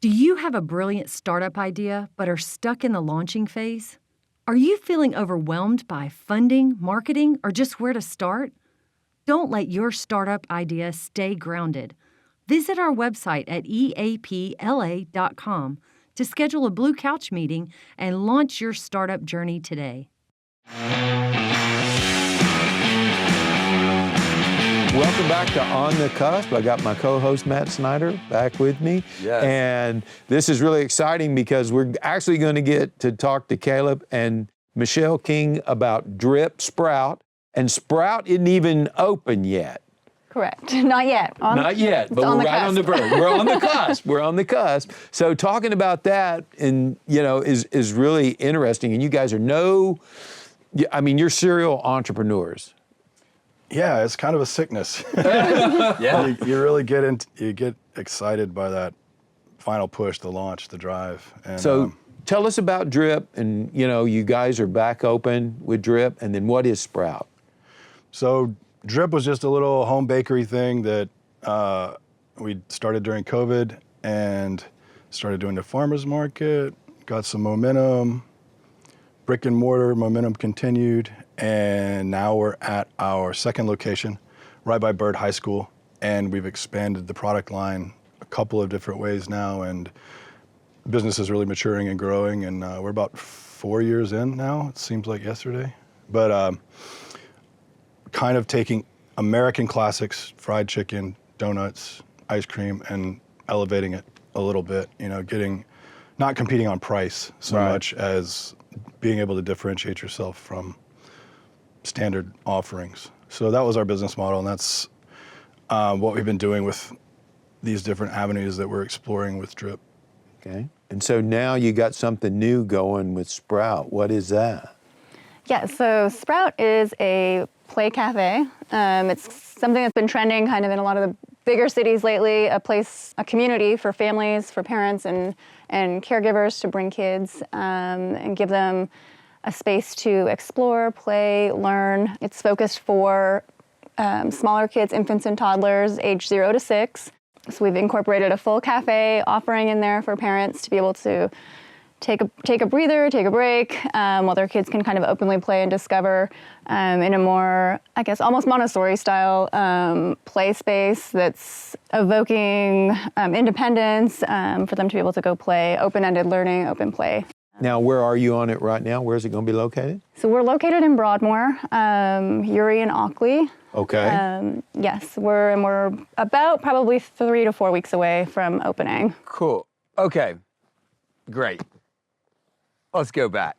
Do you have a brilliant startup idea but are stuck in the launching phase? Are you feeling overwhelmed by funding, marketing, or just where to start? Don't let your startup idea stay grounded. Visit our website at eapla.com to schedule a Blue Couch meeting and launch your startup journey today. Welcome back to On the Cusp. I got my co-host Matt Snyder back with me. Yes. And this is really exciting because we're actually going to get to talk to Caleb and Michelle King about Dripp Sprout. And Sprout isn't even open yet. Correct. Not yet. Not yet, but we're right on the verge. We're on the cusp. We're on the cusp. So talking about that and is really interesting. And you guys are you're serial entrepreneurs. Yeah, it's kind of a sickness. Yeah. You really get excited by that final push, the launch, the drive. And, So tell us about Dripp, and you guys are back open with Dripp, and then what is Sprout? So Dripp was just a little home bakery thing that we started during COVID and started doing the farmer's market, got some momentum, brick and mortar momentum continued, and now we're at our second location right by Byrd High School, and we've expanded the product line a couple of different ways now, and business is really maturing and growing, and we're about 4 years in now. It seems like yesterday, but kind of taking American classics, fried chicken, donuts, ice cream, and elevating it a little bit, not competing on price so much as being able to differentiate yourself from standard offerings. So that was our business model, and that's what we've been doing with these different avenues that we're exploring with Dripp. Okay. And so now you got something new going with Sprout. What is that? Yeah, so Sprout is a play cafe. It's something that's been trending kind of in a lot of the bigger cities lately, a community for families, for parents and caregivers to bring kids and give them a space to explore, play, learn. It's focused for smaller kids, infants and toddlers, age 0 to 6. So we've incorporated a full cafe offering in there for parents to be able to take a breather, take a break, while their kids can kind of openly play and discover in a more, I guess, almost Montessori style play space that's evoking independence for them to be able to go play, open-ended learning, open play. Now, where are you on it right now? Where is it going to be located? So we're located in Broadmoor, Uri and Ockley. Okay. Yes, we're about probably 3 to 4 weeks away from opening. Cool. Okay. Great. Let's go back,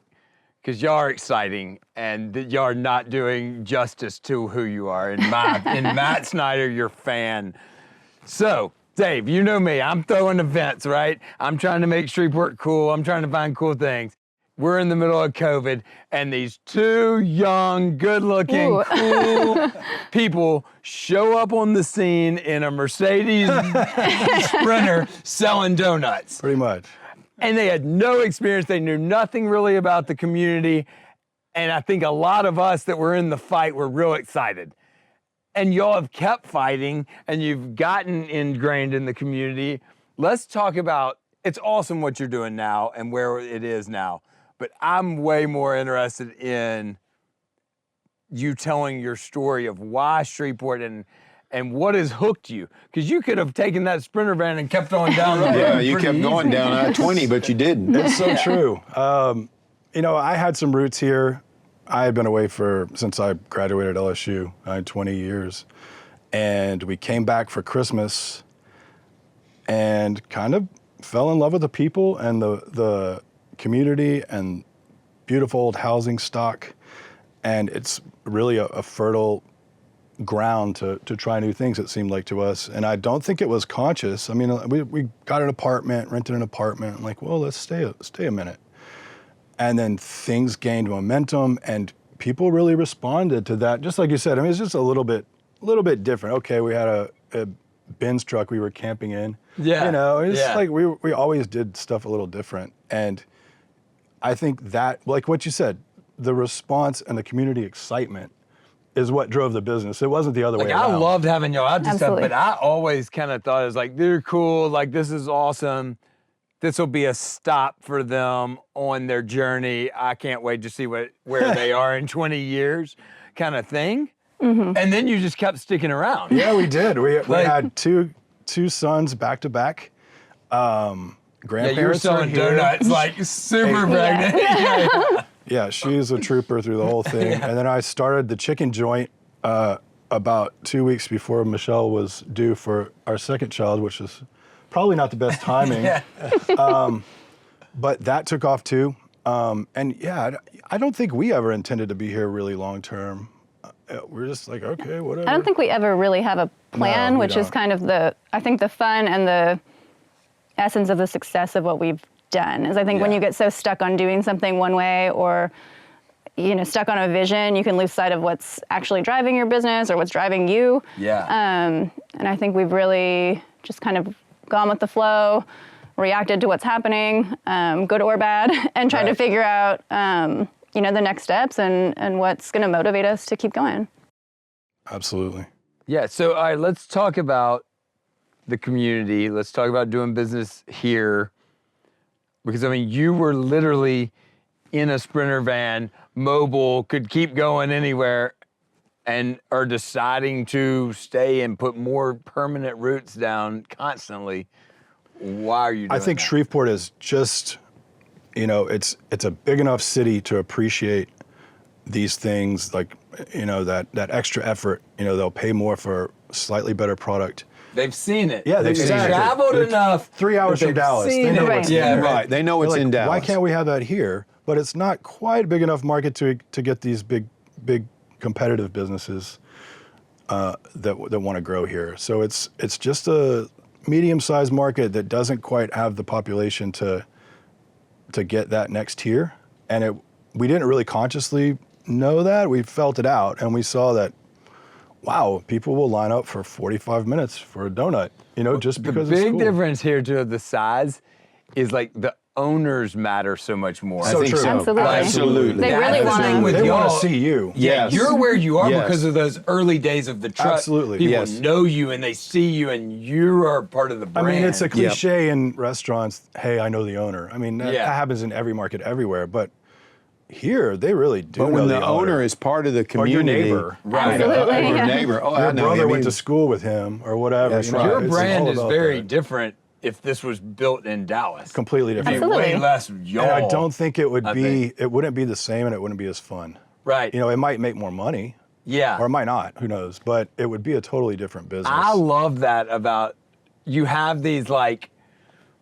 because y'all are exciting, and y'all are not doing justice to who you are. In Matt Snyder, your fan. So, Dave, you know me. I'm throwing events, right? I'm trying to make Shreveport cool. I'm trying to find cool things. We're in the middle of COVID, and these two young, good-looking, cool people show up on the scene in a Mercedes Sprinter selling donuts. Pretty much. And they had no experience. They knew nothing really about the community. And I think a lot of us that were in the fight were real excited. And y'all have kept fighting, and you've gotten ingrained in the community. Let's talk about, it's awesome what you're doing now and where it is now. But I'm way more interested in you telling your story of why Shreveport and what has hooked you? Because you could have taken that Sprinter van and kept on down the road. Yeah, you pretty kept going easy. down I-20, but you didn't. It's so true. I had some roots here. I had been away since I graduated LSU. I had 20 years. And we came back for Christmas and kind of fell in love with the people and the community and beautiful old housing stock. And it's really a fertile ground to try new things, it seemed like to us. And I don't think it was conscious. I mean, we got an apartment, rented an apartment, and like, well, let's stay a minute. And then things gained momentum and people really responded to that. Just like you said, I mean, it's just a little bit different. Okay, we had a Benz truck we were camping in. Yeah. It's like we always did stuff a little different. And I think that, like what you said, the response and the community excitement is what drove the business. It wasn't the other way around. I loved having y'all out to stuff, Absolutely. but I always kind of thought it was like, they're cool, like this is awesome. this will be a stop for them on their journey. I can't wait to see where they are in 20 years kind of thing. And then you just kept sticking around. Yeah, we did. We had two sons back to back. Yeah, Grandparents you were are selling here. donuts like super pregnant. Yeah, she's a trooper through the whole thing. And then I started the chicken joint about 2 weeks before Michelle was due for our second child, which is probably not the best timing. But that took off too. And yeah, I don't think we ever intended to be here really long term. We're just like, okay, whatever. I don't think we ever really have a plan, we which is don't. kind of I think the fun and the essence of the success of what we've done is I think when you get so stuck on doing something one way or, stuck on a vision, you can lose sight of what's actually driving your business or what's driving you. And I think we've really just kind of gone with the flow, reacted to what's happening, good or bad, and tried to figure out, the next steps and what's going to motivate us to keep going. Absolutely. Yeah, so all right, let's talk about the community. Let's talk about doing business here. Because, you were literally in a Sprinter van, mobile, could keep going anywhere, and are deciding to stay and put more permanent roots down constantly. Why are you doing I think that? Shreveport is just, it's a big enough city to appreciate these things, like, that extra effort. They'll pay more for slightly better product. They've seen it. Yeah, they've seen it. traveled enough. 3 hours that from they've Dallas. seen They know it. what's Yeah, there. Right. They know what's They're in like, Dallas. why can't we have that here? But it's not quite a big enough market to get these big competitive businesses that want to grow here. So it's just a medium-sized market that doesn't quite have the population to get that next tier. And we didn't really consciously know that. We felt it out, and we saw that, wow, people will line up for 45 minutes for a donut, just because The it's big cool. difference here to the size is like the owners matter so much more. So true. Absolutely. Absolutely. They That's really the want thing to. with They want y'all. to see you. Yeah, Yes. you're where you are Yes. because of those early days of the truck. Absolutely. People Yes. know you and they see you and you are part of the I brand. mean, it's a cliche in restaurants, hey, I know the owner. I mean, that happens in every market everywhere, but here, they really do But know when the the owner is part of the or community, your neighbor. Right. Absolutely, or your yeah. neighbor. Oh, I Your know brother him. went He to was- school with him or whatever. That's right. Your it's brand all is about very that. different if this was built in Dallas. Completely different. It'd be way Absolutely. less y'all. And I don't think it would I be, think. it wouldn't be the same and it wouldn't be as fun. Right. It might make more money Yeah. or it might not, who knows, but it would be a totally different business. I love that about you have these like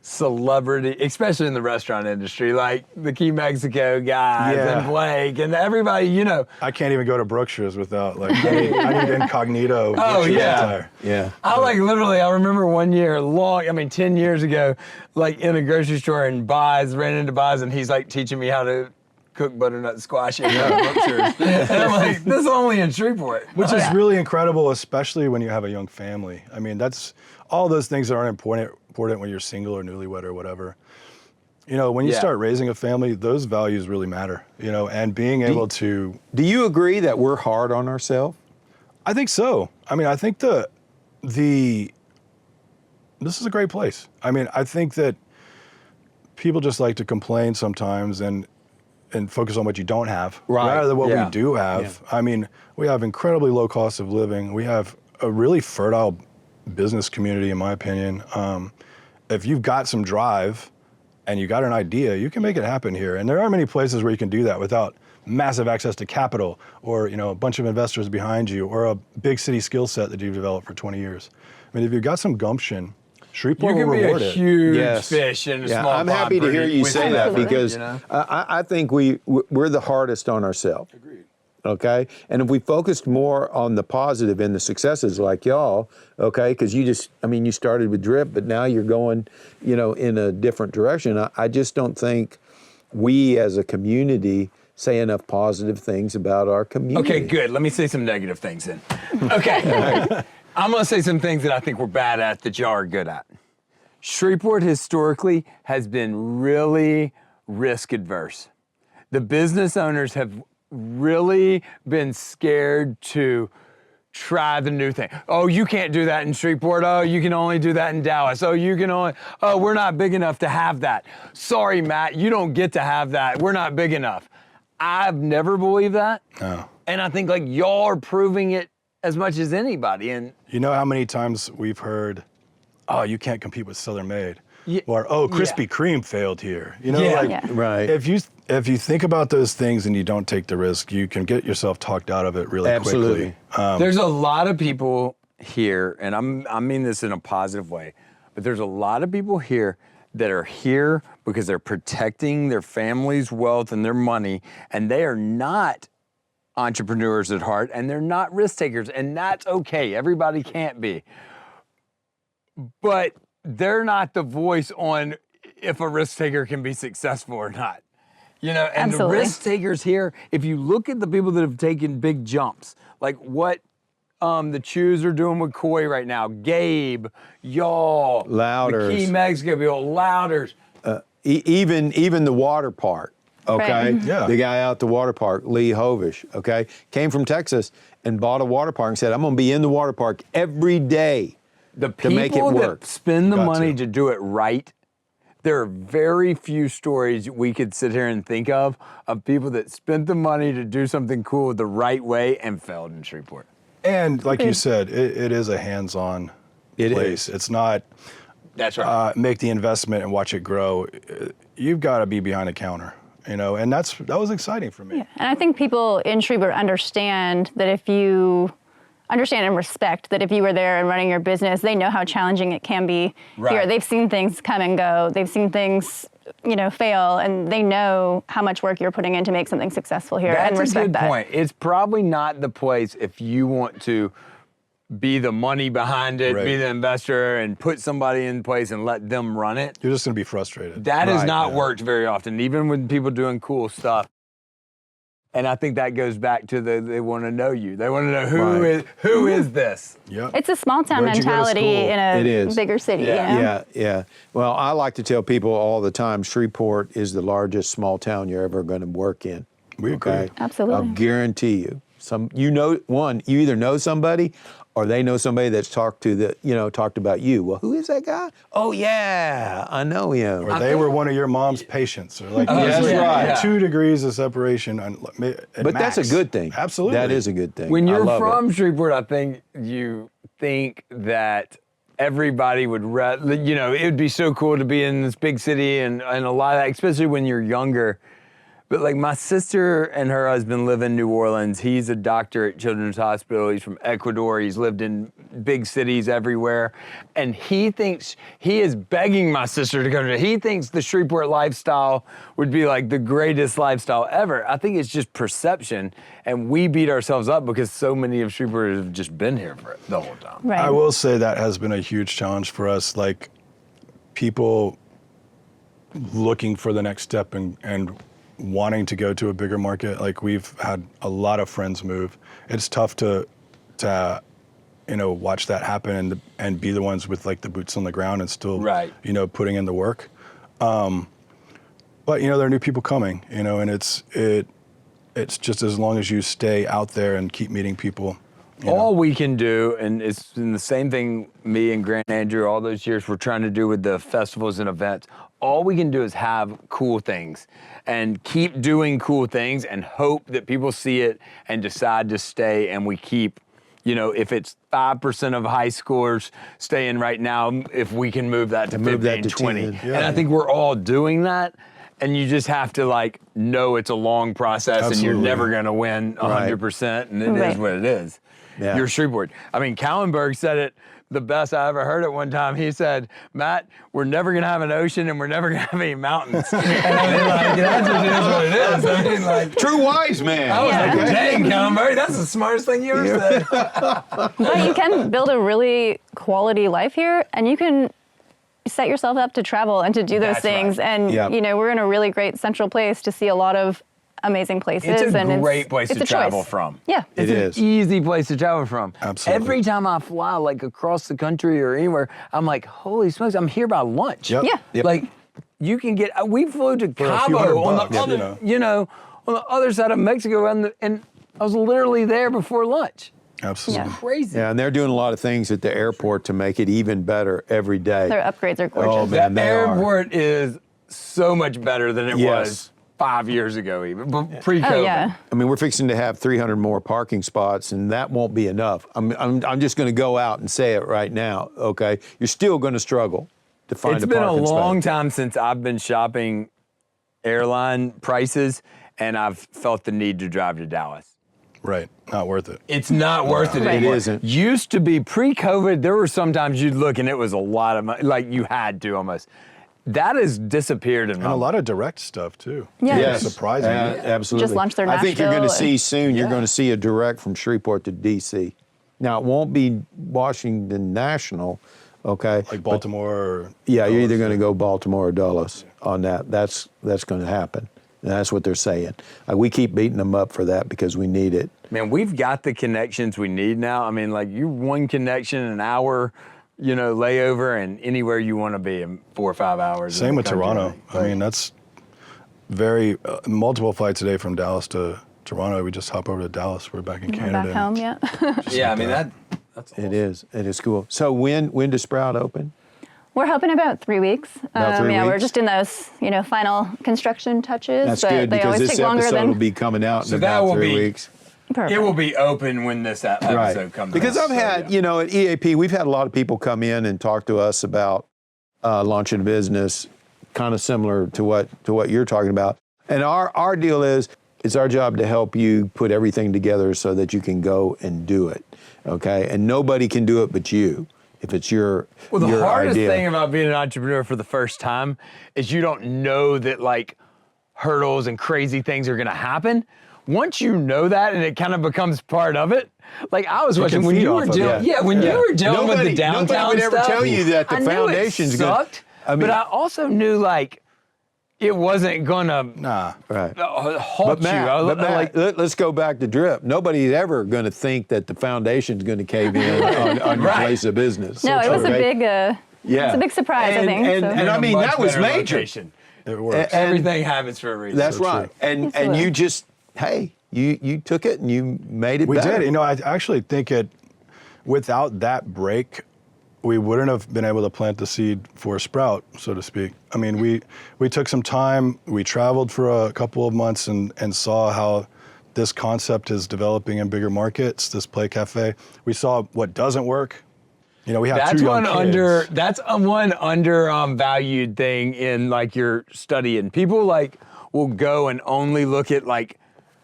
celebrity, especially in the restaurant industry, like the Key Mexico guys Yeah. and Blake and everybody, I can't even go to Brookshire's without I need incognito. Oh, Brookshire's yeah. attire. Yeah. I remember one year, 10 years ago, like in a grocery store and ran into Boz, and he's like teaching me how to cook butternut squash in Berkshires. And I'm like, this is only in Shreveport. Which is really incredible, especially when you have a young family. I mean, that's all those things that aren't important when you're single or newlywed or whatever. When you start raising a family, those values really matter, and being able to. Do you agree that we're hard on ourselves? I think so. I mean, I think this is a great place. I mean, I think that people just like to complain sometimes and focus on what you don't have rather than what we do have. Yeah. I mean, we have incredibly low cost of living. We have a really fertile business community, in my opinion. If you've got some drive and you got an idea, you can make it happen here. And there are many places where you can do that without massive access to capital or, a bunch of investors behind you or a big city skill set that you've developed for 20 years. I mean, if you've got some gumption, Shreveport You will can be reward a it. huge fish in a small I'm happy to hear you say that because I think we're the hardest on ourselves. Agreed. Okay, and if we focused more on the positive and the successes like y'all, okay, because you started with Dripp, but now you're going, in a different direction. I just don't think we as a community say enough positive things about our community. Okay, good. Let me say some negative things then. Okay. I'm going to say some things that I think we're bad at that y'all are good at. Shreveport historically has been really risk adverse. The business owners have really been scared to try the new thing. Oh, you can't do that in Shreveport. Oh, you can only do that in Dallas. Oh, we're not big enough to have that. Sorry, Matt, you don't get to have that. We're not big enough. I've never believed that. No. And I think like y'all are proving it as much as anybody. And You know how many times we've heard, oh, you can't compete with Southern Made. Yeah. Or, oh, Krispy Kreme failed here. You know, Yeah. like, Yeah. Right. if you think about those things and you don't take the risk, you can get yourself talked out of it really Absolutely. quickly. there's a lot of people here, and I mean this in a positive way, but there's a lot of people here that are here because they're protecting their family's wealth and their money, and they are not entrepreneurs at heart, and they're not risk takers, and that's okay. Everybody can't be. But they're not the voice on if a risk taker can be successful or not. You know, and Absolutely. the risk takers here, if you look at the people that have taken big jumps, like what the Chews are doing with Koi right now, Gabe, y'all, Louders. the Key Mexico people, Louders. Even the water park, okay? Right. Yeah. The guy out at the water park, Lee Hovish, okay? Came from Texas and bought a water park and said, I'm gonna be in the water park every day The to make it people work. that spend the Got money to. to do it right, there are very few stories we could sit here and think of people that spent the money to do something cool the right way and failed in Shreveport. And like you said, it is a hands-on It place. is. It's not That's right. make the investment and watch it grow. You've got to be behind a counter, you know, and that was exciting for me. Yeah. And I think people in Shreveport understand that if you understand and respect that if you were there and running your business, they know how challenging it can be Right. here. They've seen things come and go. They've seen things, fail, and they know how much work you're putting in to make something successful here and That's a respect good that. point. It's probably not the place if you want to be the money behind it, Right. be the investor, and put somebody in place and let them run it. You're just going to be frustrated. That has Right, not yeah. worked very often, even with people doing cool stuff. And I think that goes back to they want to know you. They want to know who is this. Yep. It's a small town Where'd you go to mentality school? in a It is. bigger city. Yeah. You know? Yeah. Well, I like to tell people all the time, Shreveport is the largest small town you're ever going to work in. We agree. Absolutely. I'll guarantee you. You either know somebody or they know somebody that's talked about you. Well, who is that guy? Oh yeah, I know him. Or they were one of your mom's patients. Or like, That's there's like right. 2 degrees of separation. But that's a good thing. Absolutely. That is a good thing. When I you're love from it. Shreveport, I think you think that everybody would, it would be so cool to be in this big city and a lot of that, especially when you're younger. But like my sister and her husband live in New Orleans. He's a doctor at Children's Hospital. He's from Ecuador. He's lived in big cities everywhere. And he is begging my sister to come to, he thinks the Shreveport lifestyle would be like the greatest lifestyle ever. I think it's just perception. And we beat ourselves up because so many of Shreveport have just been here for the whole time. Right. I will say that has been a huge challenge for us. Like, people looking for the next step and wanting to go to a bigger market. Like, we've had a lot of friends move. It's tough to watch that happen and be the ones with like the boots on the ground and still Right. putting in the work. But there are new people coming, and it's just as long as you stay out there and keep meeting people. All we can do, and it's been the same thing me and Grant Andrew all those years we're trying to do with the festivals and events, all we can do is have cool things and keep doing cool things and hope that people see it and decide to stay, and we keep, if it's 5% of high schoolers staying right now, if we can move that to 15, 20. 10, yeah. And I think we're all doing that. And you just have to know it's a long process and Absolutely. you're never going to win 100%, and it Right. is what it is. Yeah. You're Shreveport. I mean, Callenberg said it the best I ever heard it one time. He said, Matt, we're never going to have an ocean and we're never going to have any mountains. And I mean, that just is what it is. I mean, True wise man. I was Yeah. like, dang, Callenberg, that's the smartest thing you ever said. But you can build a really quality life here, and you can set yourself up to travel and to do those That's things. right. And, Yep. we're in a really great central place to see a lot of amazing places. It's a and great place it's to a travel choice. from. Yeah. It It's is. an easy place to travel from. Absolutely. Every time I fly, across the country or anywhere, I'm like, holy smokes, I'm here by lunch. Yep. Yeah. Yep. Like, you can get, we flew to a few Cabo hundred on bucks, the other, on the other side of Mexico, and I was literally there before lunch. Absolutely. Yeah. Crazy. Yeah, and they're doing a lot of things at the airport to make it even better every day. Their upgrades are gorgeous. Oh, man, The they are. airport is so much better than it Yes. was 5 years ago, even pre-COVID. Oh, yeah. I mean, we're fixing to have 300 more parking spots, and that won't be enough. I'm just going to go out and say it right now, okay? You're still going to struggle to find It's a been a parking long spot. time since I've been shopping airline prices, and I've felt the need to drive to Dallas. Right. Not worth it. It's not worth it Right. anymore. It isn't. Used to be pre-COVID, there were sometimes you'd look and it was a lot of money, like you had to almost. That has disappeared in And a lot of direct stuff too. Yeah. Yes, Surprising. absolutely. Just launched their I think you're going to Nashville see and- soon. You're going to see a direct from Shreveport to D.C. Now it won't be Washington National, okay? Like Baltimore or Yeah, you're either Dulles. going to go Baltimore or Dulles on that. That's going to happen. And that's what they're saying. We keep beating them up for that because we need it. Man, we've got the connections we need now. I mean, like you one connection, an hour, layover, and anywhere you want to be in 4 or 5 hours. in Same the with country. Toronto. I mean, that's very multiple flights a day from Dallas to Toronto. We just hop over to Dallas. We're back in We're Canada. back home, yeah. Yeah, I mean that's It is. It is cool. So when does Sprout open? We're hoping about 3 weeks. About 3 Yeah, we're weeks? just in those, final construction touches. That's but good they because always this take longer episode than will be coming out So in that about will 3 be- weeks. perfect. It will be open when this episode comes Because out. I've had, So, at EAP, we've had a lot of people come in and talk to us about launching a business, kind of similar to what you're talking about. And our deal is, it's our job to help you put everything together so that you can go and do it, okay? And nobody can do it but you, if it's your Well, the your hardest idea. thing about being an entrepreneur for the first time is you don't know that like hurdles and crazy things are going to happen. Once you know that and it kind of becomes part of it, like I was watching can when feed you off were of dealing, it. yeah, when you were dealing with the downtown nobody would ever stuff, tell you that the I knew foundation's it gonna- sucked, I mean- but I also knew like it wasn't gonna Nah. Right. halt But Matt, you. I- but Matt, like, let's go back to Dripp. Nobody's ever going to think that the foundation's going to cave in on your Right. place of business. No, it was a Okay? big, Yeah. it's a big surprise, I And- think. and- so. and I mean, much that was better major. location. It works. Everything happens for a reason. That's So right. true. And Absolutely. you just, hey, you took it and you made it We better. did. I actually think without that break, we wouldn't have been able to plant the seed for a sprout, so to speak. I mean, we took some time. We traveled for a couple of months and saw how this concept is developing in bigger markets, this Play Cafe. We saw what doesn't work. We have That's two young one kids. one valued thing in like your study, and people like will go and only look at like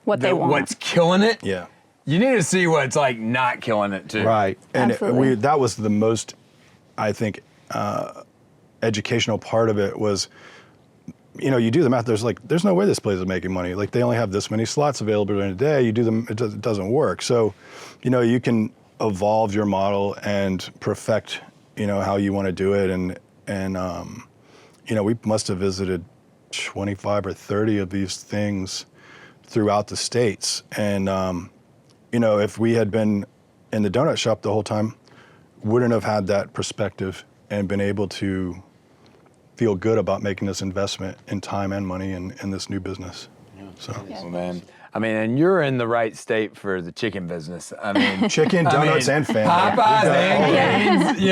what they want. what's killing it. Yeah. You need to see what's like not killing it too. Right. And Absolutely. that was the most, I think, educational part of it was, you do the math. There's no way this place is making money. Like they only have this many slots available during the day. You do them, it doesn't work. So, you can evolve your model and perfect, how you want to do it. And we must have visited 25 or 30 of these things throughout the States. And, if we had been in the donut shop the whole time, wouldn't have had that perspective and been able to feel good about making this investment in time and money in this new business. So Well, man. I mean, and you're in the right state for the chicken business. I mean, chicken, donuts, and family. Popeyes and Yeah. Cane's,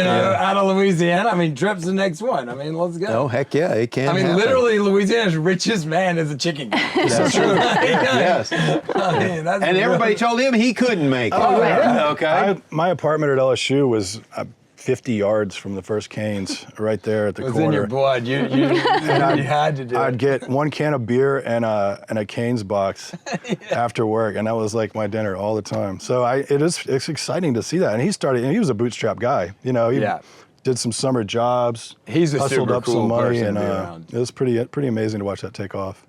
out of Louisiana. I mean, Dripp's the next one. I mean, let's go. Oh, heck yeah, it can I mean, happen. literally, Louisiana's richest man is a chicken guy. That's true. Yes. Yes. I mean, that's And everybody told him he couldn't make it. Oh, yeah. Okay. My apartment at LSU was 50 yards from the first Cane's, right there at the It was corner. in your blood. You had to do I'd it. get one can of beer and a Cane's box after work, and that was like my dinner all the time. So it's exciting to see that. And he was a bootstrap guy. He did some summer jobs. He's a hustled super up cool some money, person and to be around. it was pretty amazing to watch that take off.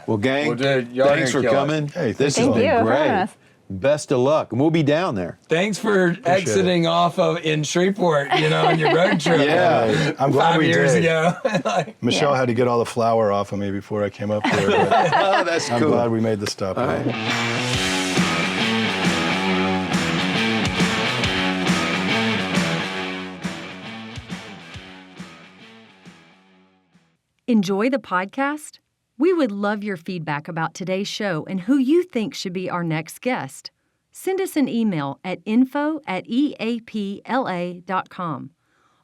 Well, gang, Well, dude, y'all thanks for gonna kill it. coming. Hey, this has thank been you for great. having us. Best of luck, and we'll be down there. Thanks for exiting off of in Shreveport, on your road trip. Yeah. I'm glad 5 we years did. ago. Like, Michelle Yeah. had to get all the flour off of me before I came up there. But Oh, that's I'm cool. glad we made the stop. All right. Enjoy the podcast? We would love your feedback about today's show and who you think should be our next guest. Send us an email at info@eapla.com.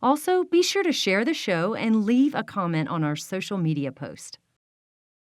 Also, be sure to share the show and leave a comment on our social media post.